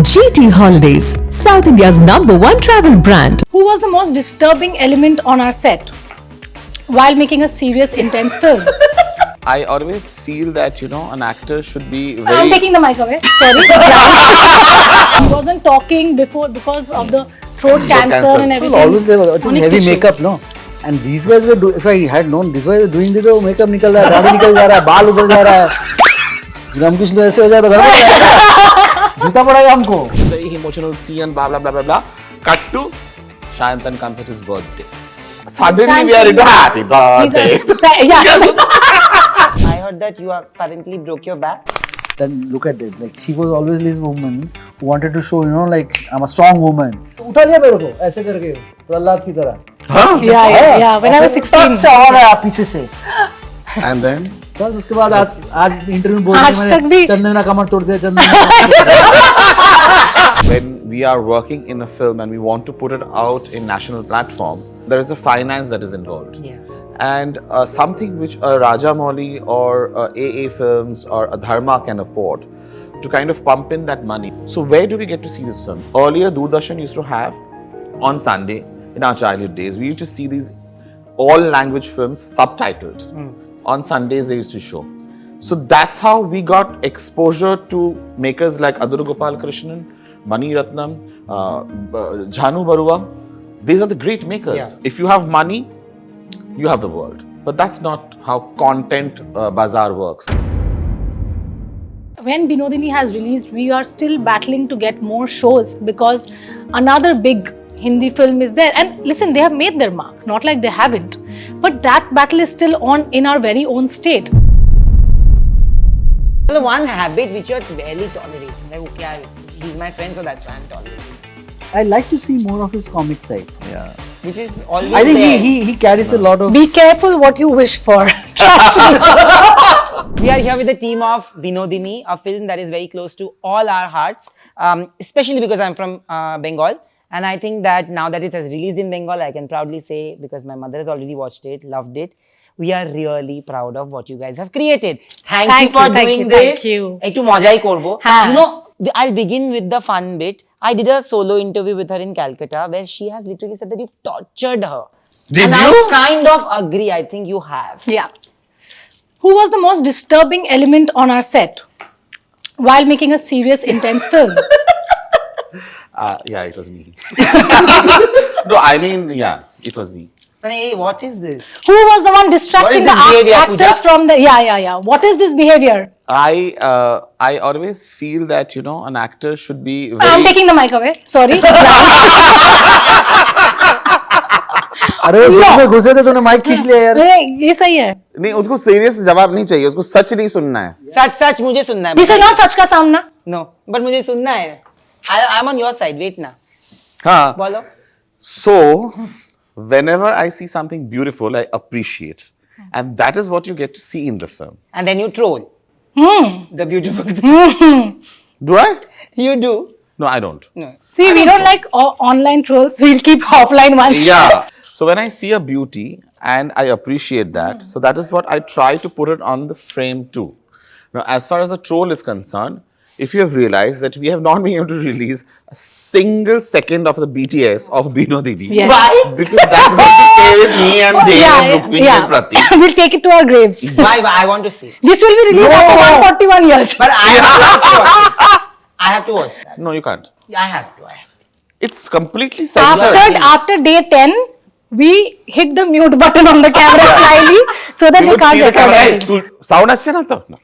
GT Holidays, South India's #1 travel brand. Who was the most disturbing element on our set while making a serious, intense film? I always feel that, an actor should be very... I'm taking the mic away. Sorry. He wasn't talking before because of the throat cancer and everything. Always there was heavy makeup, no? And these guys were if I had known these guys were doing this, तो makeup निकल रहा है, दाढ़ी निकल जा रहा है, बाल उधर जा रहा है, रामकृष्ण ऐसे हो जाए तो घर में जूता पड़ेगा हमको. Very emotional scene, blah, blah, blah, blah, blah. Cut to Shayantan comes at his birthday. Suddenly we are into happy birthday. I heard that you apparently broke your back. Then look at this, like she was always this woman who wanted to show, like I'm a strong woman. उठा लिया मेरे को ऐसे करके प्रहलाद की तरह. Yeah. When I was 16. अच्छा हो रहा है पीछे से. And then? बस उसके बाद आज इंटरव्यू बोलने में चंदन का कमर तोड़ दिया चंदन. When we are working in a film and we want to put it out in national platform, there is a finance that is involved. Yeah. And something which a Rajamouli or AA Films or a Dharma can afford to kind of pump in that money. So where do we get to see this film? Earlier, Doordarshan used to have on Sunday in our childhood days, we used to see these all language films subtitled. On Sundays they used to show. So that's how we got exposure to makers like Aduru Gopal Krishnan, Mani Ratnam, Jhanu Barua. These are the great makers. Yeah. If you have money, you have the world. But that's not how content Bazaar works. When Binodini has released, we are still battling to get more shows because another big Hindi film is there. And listen, they have made their mark, not like they haven't. But that battle is still on in our very own state. The one habit which you're barely tolerating, like okay, he's my friend, so that's why I'm tolerating this. I like to see more of his comic side. Yeah. Which is always I think there. he carries a lot of. Be careful what you wish for. We are here with the team of Binodini, a film that is very close to all our hearts, especially because I'm from Bengal. And I think that now that it has released in Bengal, I can proudly say, because my mother has already watched it, loved it, we are really proud of what you guys have created. Thank you for doing this. Thank you. Ekটু মজাই করবো. হ্যাঁ. I'll begin with the fun bit. I did a solo interview with her in Calcutta where she has literally said that you've tortured her. Did and you? I kind of agree. I think you have. Yeah. Who was the most disturbing element on our set while making a serious, intense film? Yeah, it was me. No, I mean, yeah, it was me. Hey, what is this? Who was the one distracting the What is this behavior, actors Pooja? from the... Yeah. What is this behavior? I always feel that, an actor should be very... I'm taking the mic away. Sorry. अरे उसमें घुसे थे तूने mic खींच लिया यार. ये सही है. नहीं, उसको सीरियस जवाब नहीं चाहिए, उसको सच नहीं सुनना है. सच मुझे सुनना है. This is not सच का सामना. No, but मुझे सुनना है. I'm on your side. Wait ना. हाँ. बोलो. So, whenever I see something beautiful, I appreciate. And that is what you get to see in the film. And then you troll. The beautiful thing. Do I? You do. No, I don't. No. See, we don't like online trolls. We'll keep offline ones. Yeah. So when I see a beauty and I appreciate that, so that is what I try to put it on the frame too. Now, as far as the troll is concerned, if you have realized that we have not been able to release a single second of the BTS of Binodini. Yes. Why? Because that's going to stay with me and Dave and Rukmini and Pratik. We'll take it to our graves. Why? I want to see. This will be released after 141 years. But I have to watch that. No, you can't. I have to. It's completely censored. After day 10, we hit the mute button on the camera slightly so that they can't record anything. Sound अच्छे ना तो.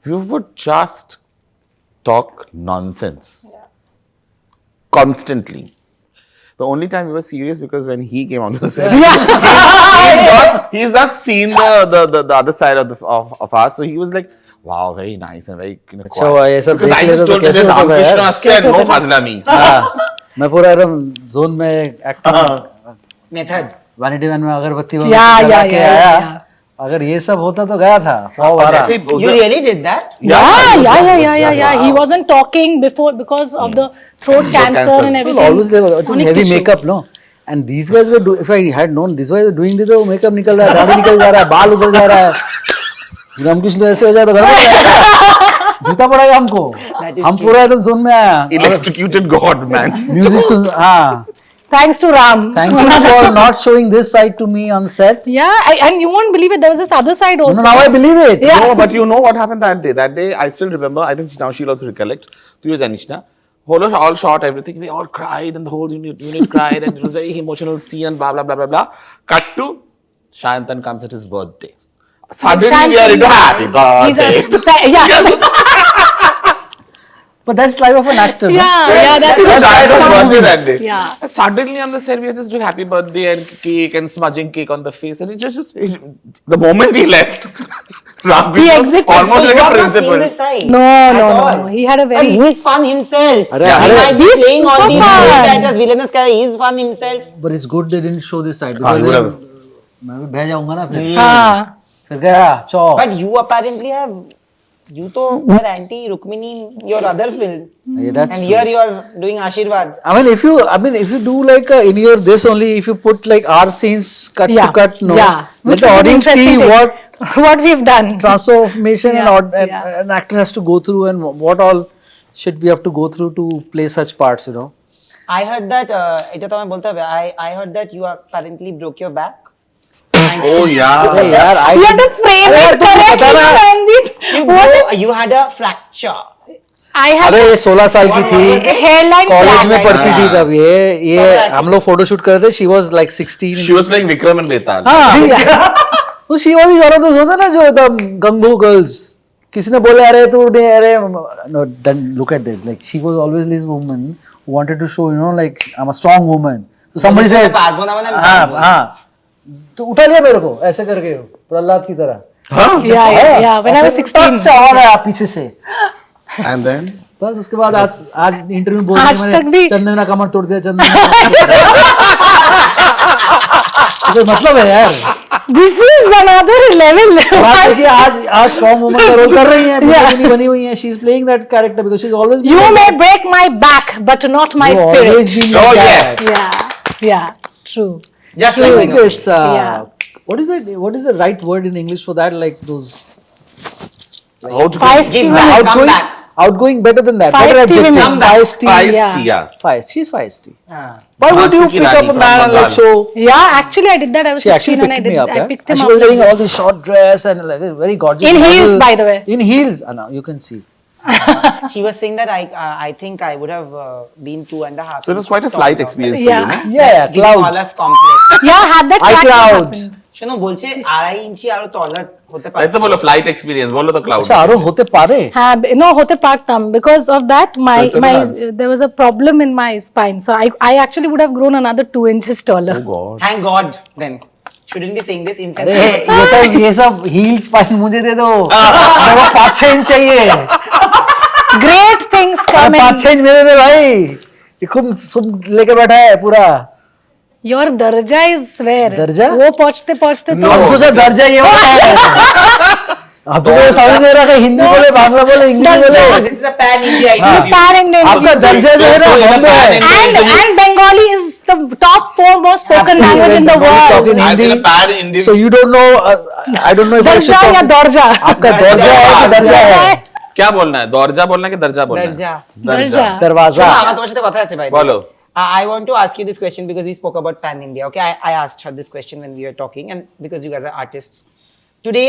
We would just talk nonsense. Constantly. The only time we were serious because when he came on the set, he's not seen the other side of us, so he was like, wow, very nice and very quiet. Because I just told him that Ramakrishna said no fazla me. मैं पूरा एकदम zone में acting Method. Vanity van में अगरबत्ती Yeah. आया. अगर ये सब होता तो गया था. You really did that? Yeah. He wasn't talking before because of the throat cancer and everything. Always there was heavy makeup, no? And these guys were if I had known these guys were doing this, तो makeup निकल रहा है, दाढ़ी निकल जा रहा है, बाल उधर जा रहा है, रामकृष्ण ऐसे हो जाए तो घर में जूता पड़ा है हमको, That is हम true. पूरा एकदम जोन में आया, Electrocuted God, man. म्यूजिक सुन, हाँ. Thanks to Ram. Thank you for not showing this side to me on set. Yeah, and you won't believe it. There was this other side also. No, now I believe it. Yeah. No, but you know what happened that day? That day, I still remember. I think now she'll also recollect. Tu ye janish na. All shot, everything. We all cried, and the whole unit cried, and it was very emotional scene, and blah blah blah blah blah. Cut to Shayantan comes at his birthday. Suddenly we are into happy birthday. Yeah. But that's life of an actor. no? Yeah, that's It was Shayantan's birthday that day. Yeah. And suddenly on the set, we are just doing happy birthday and cake and smudging cake on the face, and the moment he left, Ram He was exited. almost So like you a have not seen principal. this side? No, At no, all. no. He had a But very. he's fun himself. Arre, He arre. might be He's playing all super these fun. great characters, villainous characters. He's fun himself. But it's good they didn't show this side. हाँ, because you would then have- मैं भी बह जाऊंगा ना फिर. हाँ. फिर गया, चौ. But you apparently have. You to were anti Rukmini in your other film, Yeah, that's and true. here you are doing Ashirwad. I mean, if you do like in your this only, if you put like our scenes cut Yeah. to cut, no, Yeah. let Which the would be audience see interesting what what we've done. transformation Yeah, and yeah. an actor has to go through and what all shit we have to go through to play such parts, you know. I heard that. এটা তো আমি বলতে হবে. I heard that you apparently broke your back. Oh yeah. अरे यार, I You have to frame it तुमको पता ना? correctly. You had a fracture. I have अरे ये 16 साल की थी, hairline कॉलेज में crack. पढ़ती थी तब ये हम लोग फोटो शूट कर रहे थे. She was like 16. She was playing Vikram and Betal. हाँ. तो she was one of those होता ना जो the गंगू girls. किसी ने बोले अरे तू ने अरे no, then look at this, like she was always this woman who wanted to show, you know, like I'm a strong woman. So somebody said पारबो ना मैंने हाँ हाँ तो उठा लिया मेरे को ऐसे करके प्रहलाद की तरह. Yeah. When I was 16. से और आया पीछे से. And then बस उसके बाद आज इंटरव्यू में बोल आज रहे तक भी- मैंने चंदन ने कमर तोड़ दिया, चंदन ने कमर तोड़ दिया. तो मतलब है यार. This is another level. बात देखिए आज स्ट्रॉन्ग वुमन का रोल कर रही हैं, बिनोदिनी बनी हुई हैं. She is playing that character because she is always You may break my back, but not my spirit. Oh, Yeah. True. Just Like like this, Yeah. what is the right word in English for that? Like those Feisty Give women. back. Come outgoing, back. outgoing better than that. Feisty Better adjective. women. Come back. Feisty. feisty, yeah. Feisty. She's feisty. हाँ. Why would you Mansi ki pick Rani up a from man and like Bengal. show? Yeah, actually I did that. I was She actually 16 and picked me up. I picked him And she up. was like wearing this. all this short dress and like a very gorgeous. In heels, model. by the way. In heels. Now you can see. She was saying that I think I would have been 2.5. So it was quite a flight experience for you, Yeah. no? Yeah, Giving all clouds. us complex. Yeah, had that crack iCloud. happen. শোনো বলছে 2.5 ইঞ্চি আরো টলার হতে তাই তো পারে বলো flight experience, বলো তো cloud. अच्छा आरो होते पारे. No, hote partam. Because of that, my Circumference. there was a problem in my spine. So I actually would have grown another 2 inches taller. Oh God. thank god then shouldn't be saying this अरे insensitive ये सब heels pine मुझे दे दो. मेरे को 5-6 inch चाहिए. Great things coming. 5-6 inch मेरे दे भाई. ये खूब लेके बैठा है पूरा. Your darja is where? दर्जा? वो पहुंचते पहुंचते तो हम सोचा दर्जा ये होता है. अब तो ये समझ नहीं रहा कि हिंदी बोले, बांग्ला बोले, इंग्लिश बोले. this is a pan India interview. pan Indian. आपका दर्जा जो है ना बंद है. And Bengali is the top 4 most spoken language in the Bengali world. talking I Hindi. think a pan Indian. So you don't know. I don't know if I should Darja या talk. dorja? आपका दर्जा है कि दर्जा है? क्या बोलना है? दर्जा बोलना है कि दर्जा बोलना है? दर्जा। दर्जा। दरवाजा. আমার তোমার সাথে কথা আছে ভাই বলো। I want to ask you this question because we spoke about pan India. Okay, I asked her this question when we were talking, and because you guys are artists. Today,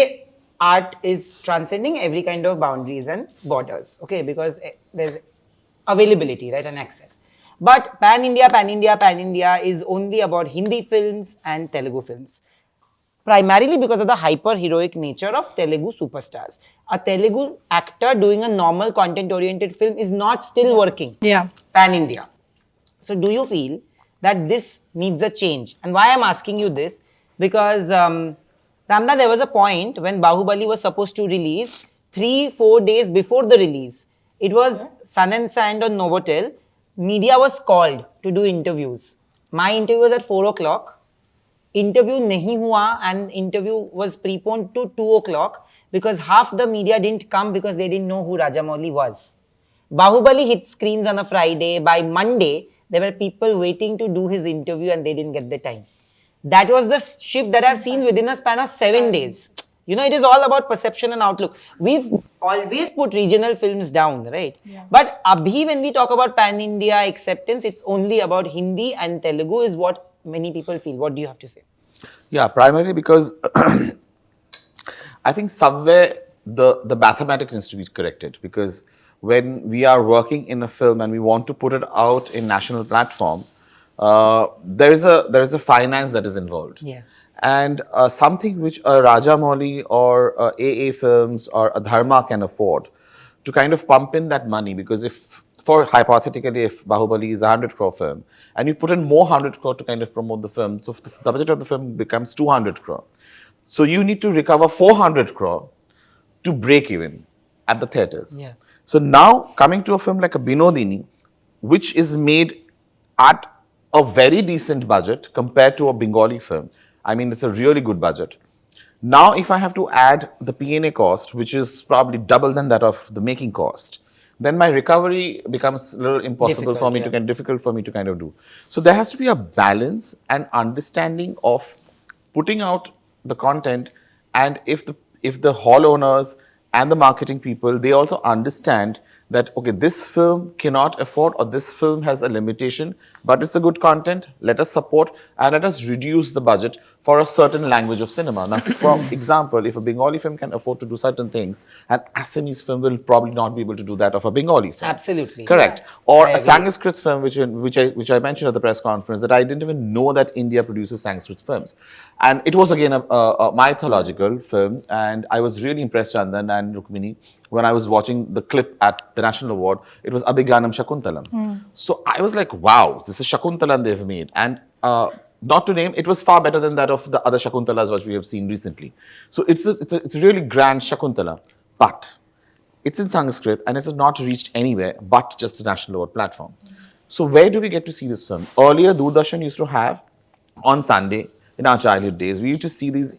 art is transcending every kind of boundaries and borders. Okay, because there's availability, right, and access. But pan India is only about Hindi films and Telugu films. Primarily because of the hyper heroic nature of Telugu superstars. A Telugu actor doing a normal content oriented film is not still working. Yeah. Pan India. So do you feel that this needs a change? And why I'm asking you this, because Ramda, there was a point when Bahubali was supposed to release 3-4 days before the release. It was Sun and Sand on Novotel. Media was called to do interviews. My interview was at 4 o'clock. Interview nahi hua and interview was preponed to 2 o'clock because half the media didn't come because they didn't know who Rajamouli was. Bahubali hit screens on a Friday. By Monday, there were people waiting to do his interview and they didn't get the time. That was the shift that I've seen within a span of 7 days. You know, it is all about perception and outlook. We've always put regional films down, right? But abhi, when we talk about pan-India acceptance, it's only about Hindi and Telugu is what many people feel. What do you have to say? Yeah, primarily because I think somewhere the mathematics needs to be corrected, because when we are working in a film and we want to put it out in national platform, there is a finance that is involved. Yeah. And something which a Rajamouli or AA films or a Dharma can afford to kind of pump in that money, because if, for hypothetically, if Bahubali is a 100 crore film and you put in more 100 crore to kind of promote the film, so the budget of the film becomes 200 crore. So you need to recover 400 crore to break even at the theatres. Yeah. So now coming to a film like a Binodini, which is made at a very decent budget compared to a Bengali film. I mean, it's a really good budget. Now, if I have to add the P&A cost, which is probably double than that of the making cost, then my recovery becomes a little impossible Difficult, for me yeah. to kind difficult for me to kind of do. So there has to be a balance and understanding of putting out the content, and if the hall owners and the marketing people, they also understand that, okay, this film cannot afford, or this film has a limitation, but it's a good content, let us support and let us reduce the budget for a certain language of cinema. Now, for example, if a Bengali film can afford to do certain things, an Assamese film will probably not be able to do that of a Bengali film. Absolutely. Correct. Or I a agree. Sanskrit film, which I mentioned at the press conference, that I didn't even know that India produces Sanskrit films. And it was again a mythological film, and I was really impressed, Chandan and Rukmini, when I was watching the clip at the National Award. It was Abhiganam Shakuntalam. So I was like, wow, this is Shakuntalam they've made. And not to name, it was far better than that of the other Shakuntalas which we have seen recently. So it's a really grand Shakuntala, but it's in Sanskrit and it has not reached anywhere but just the National Award platform. So where do we get to see this film? Earlier, Doordarshan used to have on Sunday, in our childhood days, we used to see these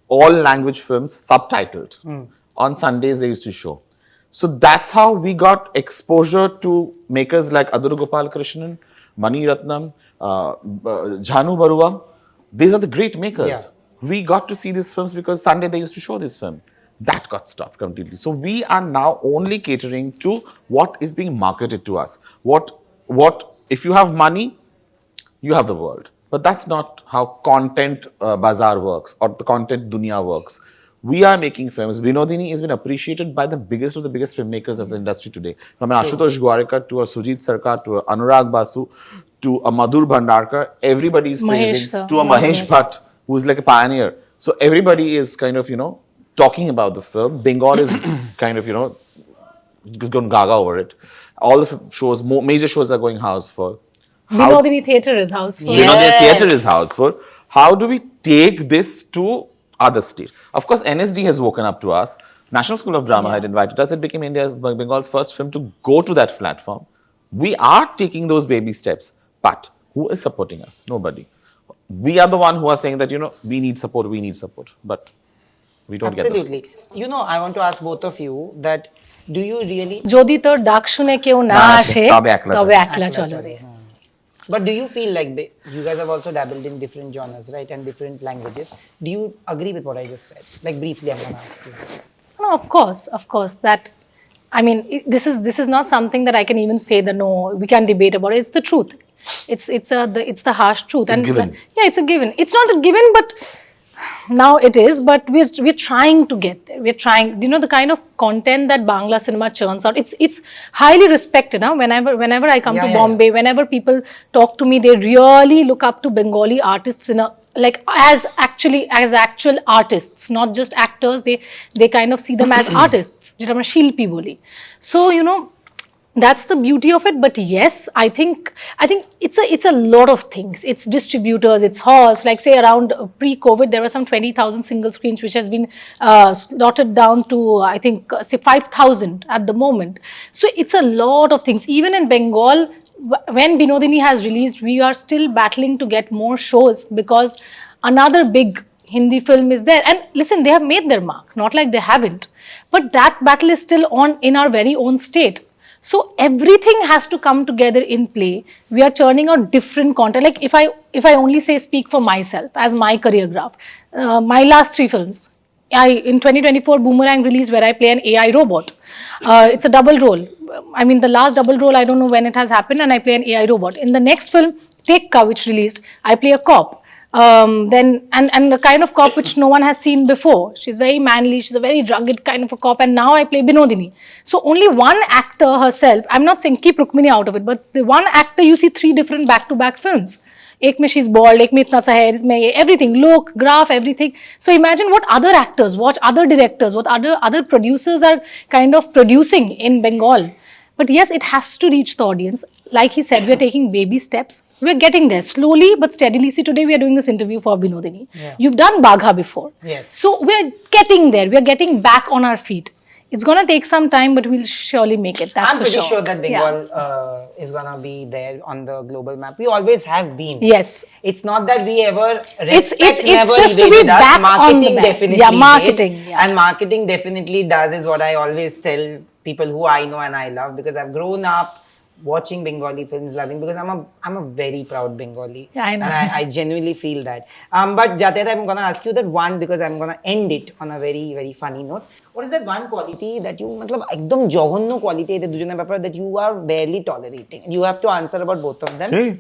all language films subtitled. On Sundays, they used to show. So that's how we got exposure to makers like Aduru Gopal Krishnan, Mani Ratnam, Jhanu Barua. These are the great makers. Yeah. We got to see these films because Sunday they used to show this film. That got stopped completely. So we are now only catering to what is being marketed to us. What if you have money, you have the world. But that's not how content Bazaar works or the content dunya works. We are making films. Binodini has been appreciated by the biggest of the biggest filmmakers of the industry today. From an Ashutosh Gwarikar to a Sujit Sarkar to a Anurag Basu to a Madhur Bhandarkar, everybody is Mahesh praising, sir. to a Mahesh Bhatt, who is like a pioneer. So everybody is kind of, talking about the film. Bengal is kind of, gone gaga over it. All the shows, major shows are going house full. Binodini Theatre is houseful. Yeah. Binodini Theatre is houseful. How do we take this to other states? Of course, NSD has woken up to us. National School of Drama had invited us. It became Bengal's first film to go to that platform. We are taking those baby steps. But who is supporting us? Nobody. We are the one who are saying that, we need support. But we don't get Absolutely. I want to ask both of you that do you really যদি তোর ডাক শুনে কেউ না আসে তবে একলা তবে চলে। একলা চলো রে। But do you feel like you guys have also dabbled in different genres, right, and different languages? Do you agree with what I just said? Like briefly, I'm gonna ask you. No, of course. That, I mean, this is not something that I can even say that no, we can debate about it. It's the truth. It's the harsh truth. It's given. Yeah, it's a given. It's not a given, but now it is. But we're trying to get there. We're trying. The kind of content that Bangla cinema churns out. It's highly respected. Huh? Whenever I come to Bombay, whenever people talk to me, they really look up to Bengali artists as actual artists, not just actors. They kind of see them as artists. যেটা আমরা শিল্পী বলি. So that's the beauty of it. But yes, I think it's a lot of things. It's distributors, it's halls. Like say around pre-COVID, there were some 20,000 single screens, which has been slotted down to I think say 5,000 at the moment. So it's a lot of things. Even in Bengal, when Binodini has released, we are still battling to get more shows because another big Hindi film is there. And listen, they have made their mark. Not like they haven't. But that battle is still on in our very own state. So everything has to come together in play. We are churning out different content. Like if I only speak for myself as my career graph, my last 3 films, in 2024 Boomerang released where I play an AI robot. It's a double role. I mean, the last double role, I don't know when it has happened, and I play an AI robot. In the next film, Tekka, which released, I play a cop. And the kind of cop which no one has seen before. She's very manly, she's a very rugged kind of a cop, and now I play Binodini. So only one actor herself, I'm not saying keep Rukmini out of it, but the one actor you see 3 different back-to-back films. एक में she's bald, एक में इतना सा hair, में ये everything, look, graph, everything. So imagine what other actors, what other directors, what other producers are kind of producing in Bengal. But yes, it has to reach the audience. Like he said, we are taking baby steps. We're getting there slowly but steadily. See, today we are doing this interview for Binodini. Yeah. You've done Bagha before. Yes. So we're getting there. We're getting back on our feet. It's going to take some time, but we'll surely make it. That's I'm for pretty sure. sure that Bengal is gonna be there on the global map. We always have been. Yes. It's not that we ever It's never just to be evaded us. back on Marketing the map. definitely Yeah, did. marketing, yeah. And marketing definitely does is what I always tell people who I know and I love, because I've grown up watching Bengali films, loving, because I'm a very proud Bengali. Yeah, I know. And I genuinely feel that. But Jateda, I'm gonna ask you that one, because I'm gonna end it on a very, very funny note. What is that one quality that you, matlab, ekdom joghanno quality that you are barely tolerating? You have to answer about both of them. Hey.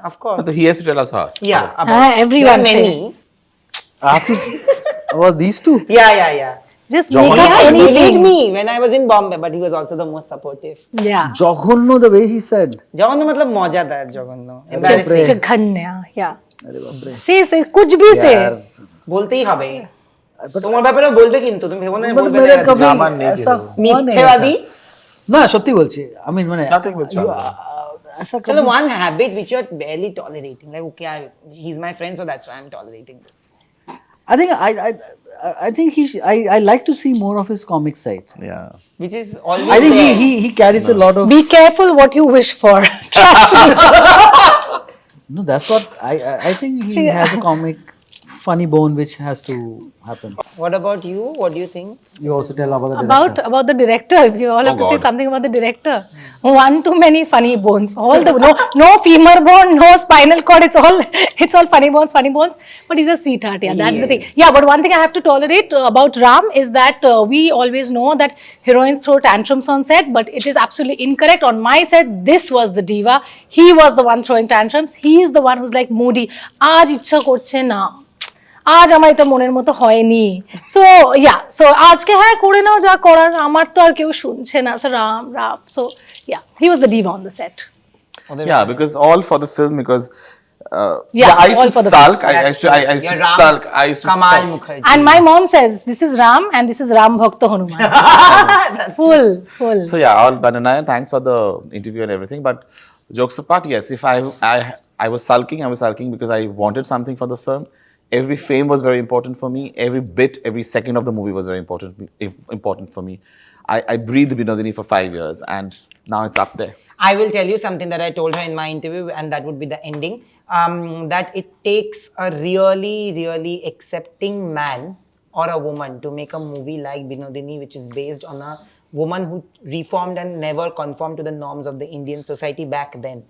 Of course. But he has to tell us how. Yeah, about everyone there are many. About these two? Yeah. Just Joghanno make up is He bullied anything. me when I was in Bombay, but he was also the most supportive. Yeah. Joghanno, the way he said. Joghanno matlab मौजादार जघन्य, embarrassing. जघन्य, yeah. अरे बाप रे। Say, कुछ भी say. यार, বলতেই হবে। তোমার ব্যাপারে বলবে কিন্তু তুমি ভেবো না but বলবে मेरे না। कभी drama नहीं ऐसा किया। हुआ नहीं মিথ্যেবাদী। ऐसा। ना सत्य बोलছি I mean মানে Nothing with Chandra. ऐसा चलो कभी one habit which you're barely tolerating, like okay, he's my friend, so that's why I'm tolerating this. I think I like to see more of his comic side. Yeah. Which is always I think there. he carries a lot of Be careful what you wish for. Trust me. no, that's what I think he has a comic funny bone which has to happen. What about you? What do you think? You also tell about the director. about the director. You all have to say God. something about the director. One too many funny bones. All the no femur bone, no spinal cord. It's all funny bones. But he's a sweetheart. Yeah, that's the thing. Yeah, but one thing I have to tolerate about Ram is that we always know that heroines throw tantrums on set, but it is absolutely incorrect. On my set, this was the diva. He was the one throwing tantrums. He is the one who's like moody. আজ ইচ্ছা করছে না, আজ আমার এটা মনের মতো হয়নি। সো আজকে হ্যাঁ করে নাও যা করার, আমার তো আর কেউ শুনছে না। So Ram so he was the diva on the set. Yeah, because all for the film, because Yeah, I all used for to the sulk. film. I used to You're Ram. sulk. I used to Kamal sulk. Mukherjee. And my mom says this is Ram and this is Ram Bhakta Hanuman. full. So yeah, all Bananaya, thanks for the interview and everything. But jokes apart, yes, if I was sulking because I wanted something for the film. Every frame was very important for me. Every bit, every second of the movie was very important for me. I breathed Binodini for 5 years, and now it's up there. I will tell you something that I told her in my interview, and that would be the ending. That it takes a really, really accepting man or a woman to make a movie like Binodini, which is based on a woman who reformed and never conformed to the norms of the Indian society back then.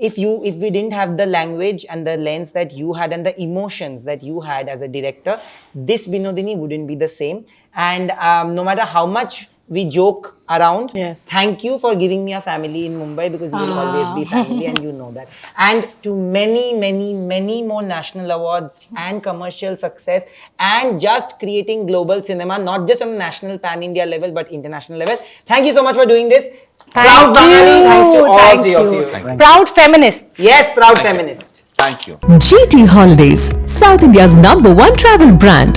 If we didn't have the language and the lens that you had and the emotions that you had as a director, this Binodini wouldn't be the same. And no matter how much we joke around, Yes. thank you for giving me a family in Mumbai, because you will always be family and you know that. And to many, many, many more national awards and commercial success, and just creating global cinema, not just on a national pan-India level, but international level. Thank you so much for doing this. Proud Bengali, thanks to all three of you. Proud feminists. Yes, proud feminist. Thank you. GT Holidays, South India's #1 travel brand.